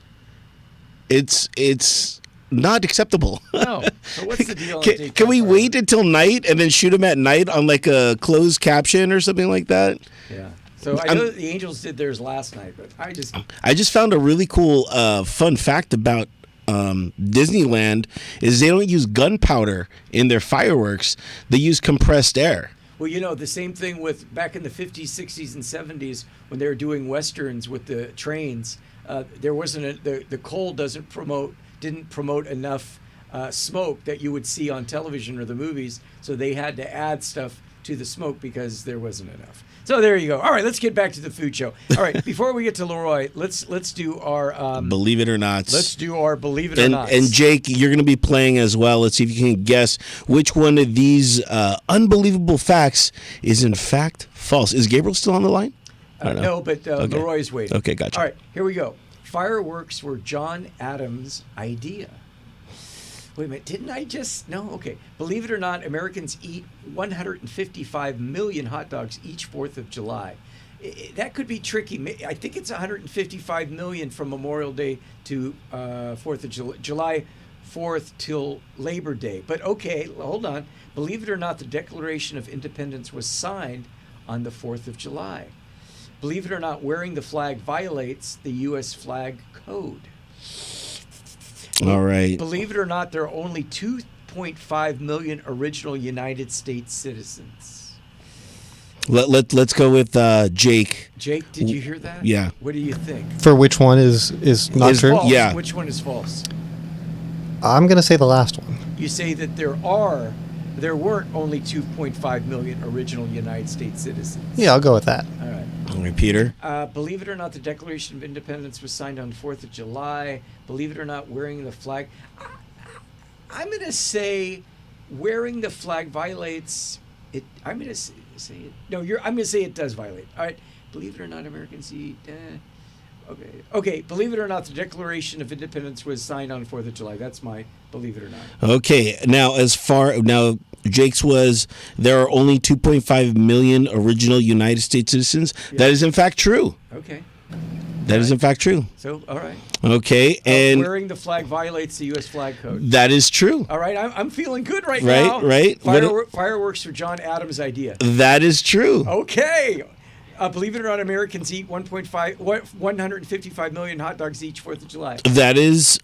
It's not acceptable. No. So what's the deal? Can we wait until night and then shoot them at night on like a closed caption or something like that? Yeah. So I know that the Angels did theirs last night, but I just found a really cool fun fact about Disneyland is they don't use gunpowder in their fireworks. They use compressed air. Well, the same thing with back in the 50s, 60s, and 70s when they were doing westerns with the trains. There wasn't the coal didn't promote enough smoke that you would see on television or the movies, so they had to add stuff to the smoke because there wasn't enough. So there you go. All right, let's get back to the food show. All right, before we get to Leroy, let's do our Believe It or Not. Let's do our Believe It or Not. And Jake, you're going to be playing as well. Let's see if you can guess which one of these unbelievable facts is in fact false. Is Gabriel still on the line? No, but Okay. Leroy's waiting. Okay, gotcha. All right, here we go. Fireworks were John Adams' idea. Wait a minute, didn't I just... No, okay. Believe it or not, Americans eat 155 million hot dogs each 4th of July. That could be tricky. I think it's 155 million from Memorial Day to 4th of July 4th till Labor Day. But okay, hold on. Believe it or not, the Declaration of Independence was signed on the 4th of July. Believe it or not, wearing the flag violates the U.S. flag code. All right. Believe it or not, there are only 2.5 million original United States citizens. Let's go with Jake. Jake, did you hear that? Yeah. What do you think? For which one is not true? False. Yeah. Which one is false? I'm going to say the last one. You say that there weren't only 2.5 million original United States citizens. Yeah, I'll go with that. All right. All right, Peter. Believe it or not, the Declaration of Independence was signed on 4th of July. Believe it or not, wearing the flag. I'm going to say wearing the flag violates it. I'm going to say it. No, I'm going to say it does violate. All right. Believe it or not, Americans eat. Okay. Believe it or not, the Declaration of Independence was signed on 4th of July. That's my believe it or not. Okay. Now, Jake's was there are only 2.5 million original United States citizens. Yeah. That is in fact true. Okay. That is in fact true. So, all right. Okay, and wearing the flag violates the U.S. flag code. That is true. All right, I'm feeling good right now. Right. Fireworks were John Adams' idea. That is true. Okay. Believe it or not, Americans eat 155 million hot dogs each 4th of July. That is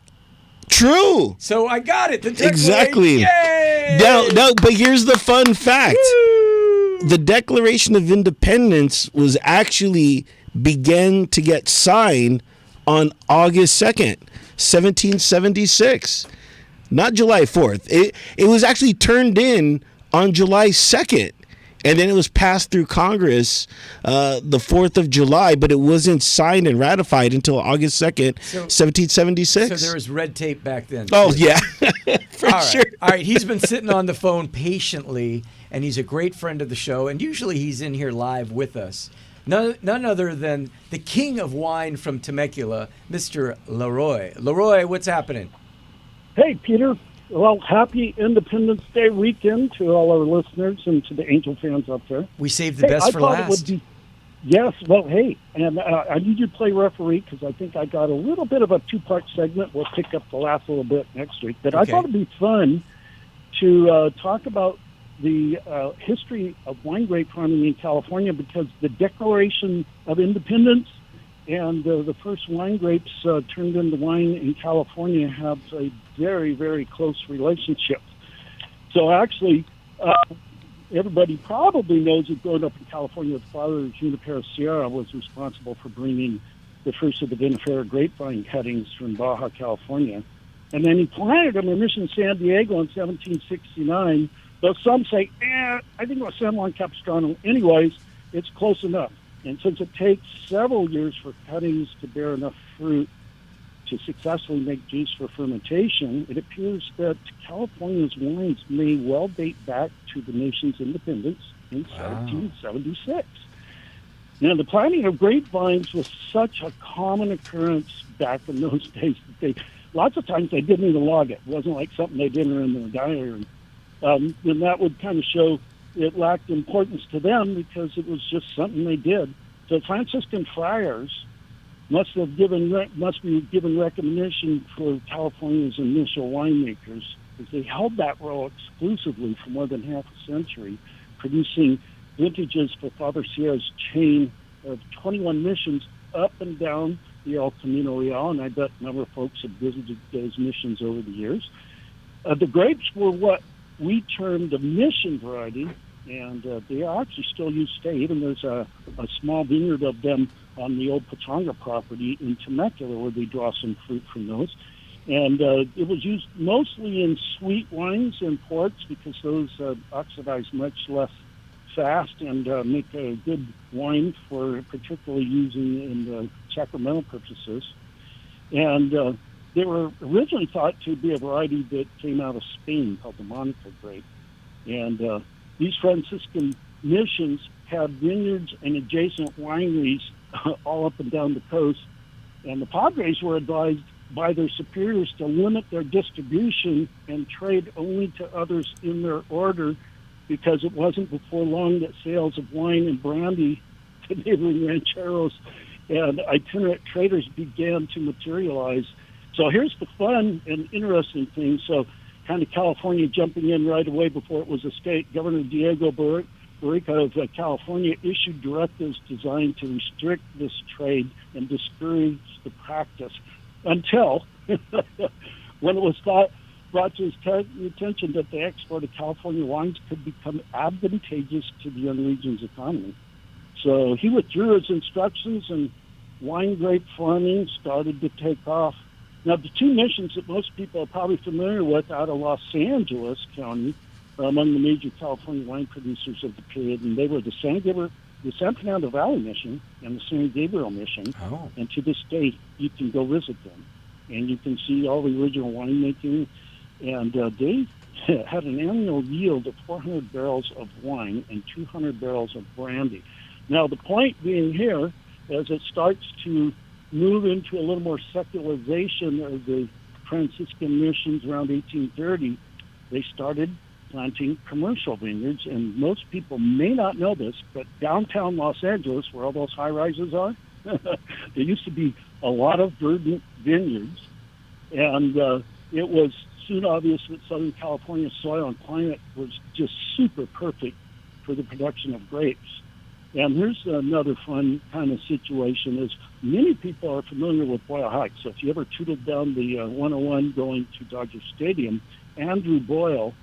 true. So I got it. The Exactly. Yay! No, but here's the fun fact. The Declaration of Independence was actually began to get signed on August 2nd, 1776. Not July 4th. It was actually turned in on July 2nd. And then it was passed through Congress the 4th of July, but it wasn't signed and ratified until August 2nd, 1776. So there was red tape back then. Oh, yeah, for sure. All right, he's been sitting on the phone patiently, and he's a great friend of the show, and usually he's in here live with us. None other than the king of wine from Temecula, Mr. Leroy. Leroy, what's happening? Hey, Peter. Well, happy Independence Day weekend to all our listeners and to the Angel fans up there. We saved the best for last. Yes, well, hey, and I need you to play referee because I think I got a little bit of a two-part segment. We'll pick up the last little bit next week. But I thought it'd be fun to talk about the history of wine grape farming in California because the Declaration of Independence and the first wine grapes turned into wine in California have a very, very close relationship. So actually, everybody probably knows that growing up in California, his father, Junipero Sierra, was responsible for bringing the first of the vinifera grapevine cuttings from Baja California. And then he planted them in Mission San Diego in 1769. Though some say, I think it was San Juan Capistrano. Anyways, it's close enough. And since it takes several years for cuttings to bear enough fruit to successfully make juice for fermentation, it appears that California's wines may well date back to the nation's independence in 1776. Now, the planting of grapevines was such a common occurrence back in those days that lots of times they didn't even log it. It wasn't like something they did in their diary. And that would kind of show it lacked importance to them because it was just something they did. So Franciscan friars must be given recognition for California's initial winemakers, because they held that role exclusively for more than half a century, producing vintages for Father Sierra's chain of 21 missions up and down the El Camino Real, and I bet a number of folks have visited those missions over the years. The grapes were what we termed a mission variety, and they are actually still used today. Even there's a small vineyard of them on the old Pachanga property in Temecula where they draw some fruit from those. And it was used mostly in sweet wines and ports because those oxidize much less fast and make a good wine for particularly using in sacramental purposes. And they were originally thought to be a variety that came out of Spain called the Monica grape. And these Franciscan missions had vineyards and adjacent wineries all up and down the coast. And the Padres were advised by their superiors to limit their distribution and trade only to others in their order, because it wasn't before long that sales of wine and brandy to neighboring rancheros and itinerant traders began to materialize. So here's the fun and interesting thing. So kind of California jumping in right away before it was a state. Governor Diego Borica of California issued directives designed to restrict this trade and discourage the practice until when it was brought to his attention that the export of California wines could become advantageous to the young region's economy. So he withdrew his instructions and wine grape farming started to take off. Now, the two missions that most people are probably familiar with out of Los Angeles County are among the major California wine producers of the period, and they were the San Fernando Valley Mission and the San Gabriel Mission. Oh. And to this day, you can go visit them, and you can see all the original winemaking. And they had an annual yield of 400 barrels of wine and 200 barrels of brandy. Now, the point being here, as it starts to move into a little more secularization of the Franciscan missions around 1830, they started planting commercial vineyards. And most people may not know this, but downtown Los Angeles, where all those high-rises are, there used to be a lot of verdant vineyards. And it was soon obvious that Southern California's soil and climate was just super perfect for the production of grapes. And here's another fun kind of situation is many people are familiar with Boyle Heights. So if you ever tootled down the 101 going to Dodger Stadium, Andrew Boyle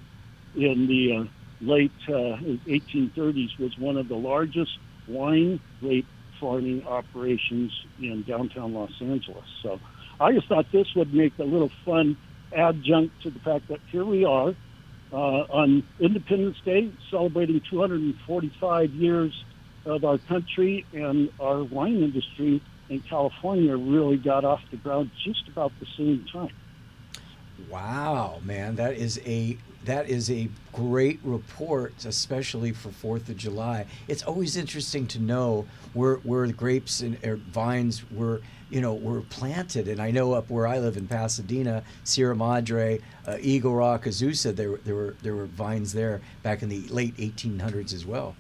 in the late 1830s was one of the largest wine grape farming operations in downtown Los Angeles. So I just thought this would make a little fun adjunct to the fact that here we are on Independence Day celebrating 245 years of our country, and our wine industry in California really got off the ground just about the same time. Wow, man, that is a great report, especially for 4th of July. It's always interesting to know where the grapes and vines were planted. And I know up where I live in Pasadena, Sierra Madre, Eagle Rock, Azusa, there were vines there back in the late 1800s as well.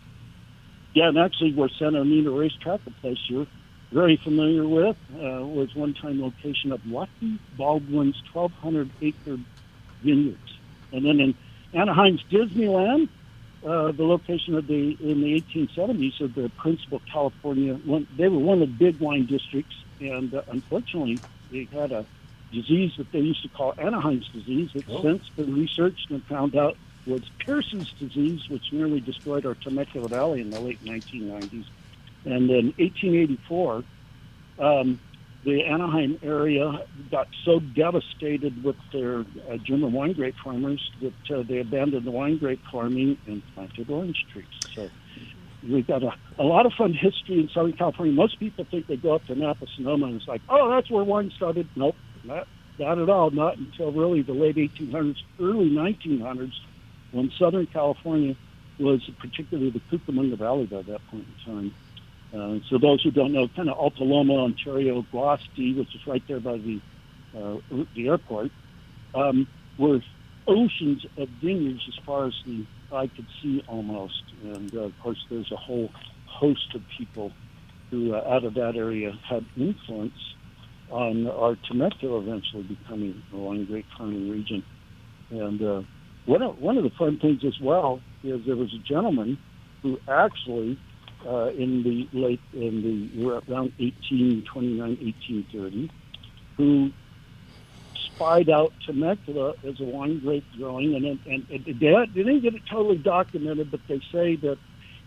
Yeah, and actually where Santa Anita Racetrack, a place you're very familiar with, was one-time location of Lucky Baldwin's 1,200-acre vineyards. And then in Anaheim's Disneyland, the location in the 1870s of the principal California, they were one of the big wine districts, and unfortunately, they had a disease that they used to call Anaheim's disease. It's since been researched and found out was Pearson's disease, which nearly destroyed our Temecula Valley in the late 1990s. And in 1884, the Anaheim area got so devastated with their German wine grape farmers that they abandoned the wine grape farming and planted orange trees. So we've got a lot of fun history in Southern California. Most people think they go up to Napa, Sonoma, and it's like, oh, that's where wine started. Nope, not at all. Not until really the late 1800s, early 1900s, when Southern California was particularly the Cucamonga Valley by that point in time. So those who don't know, kind of Alta Loma, Ontario, Gloucester, which is right there by the airport, were oceans of vineyards as far as the eye could see almost. And, of course, there's a whole host of people who, out of that area, had influence on our Temecula eventually becoming a wine grape farming region. And one of the fun things as well is there was a gentleman who actually around 1829, 1830, who spied out Temecula as a wine grape growing, and they didn't get it totally documented, but they say that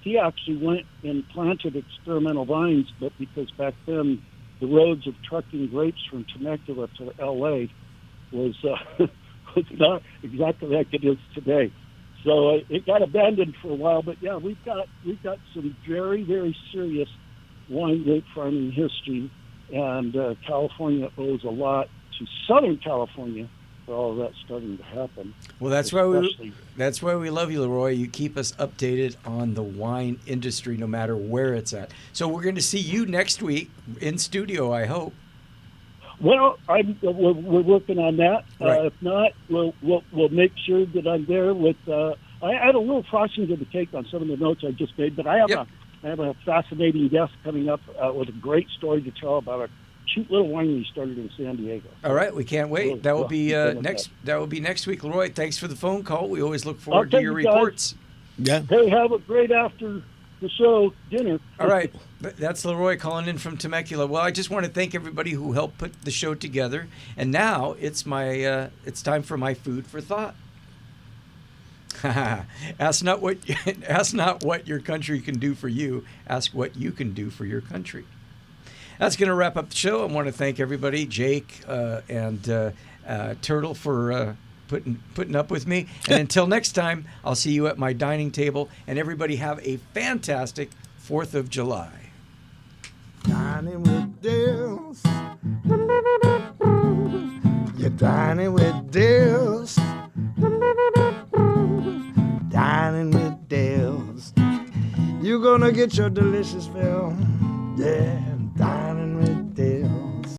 he actually went and planted experimental vines, but because back then the roads of trucking grapes from Temecula to L.A. was not exactly like it is today. So it got abandoned for a while, but yeah, we've got some very, very serious wine grape farming history, and California owes a lot to Southern California for all of that starting to happen. Well, that's why we love you, Leroy. You keep us updated on the wine industry, no matter where it's at. So we're going to see you next week in studio, I hope. Well, we're working on that. Right. If not, we'll make sure that I'm there with. I had a little frosting to the cake on some of the notes I just made, but I have a fascinating guest coming up with a great story to tell about a cute little winery started in San Diego. All right, we can't wait. That will be next. That will be next week, Leroy. Thanks for the phone call. We always look forward to your reports. Yeah. Hey, have a great after the show dinner. All right. That's Leroy calling in from Temecula. Well, I just want to thank everybody who helped put the show together. And now it's time for my food for thought. Ask not what your country can do for you. Ask what you can do for your country. That's going to wrap up the show. I want to thank everybody, Jake and Turtle, for putting up with me. And until next time, I'll see you at my dining table. And everybody have a fantastic 4th of July. Dining with Dills. You're dining with Dills. Dining with Dills. You're gonna get your delicious fill. Yeah.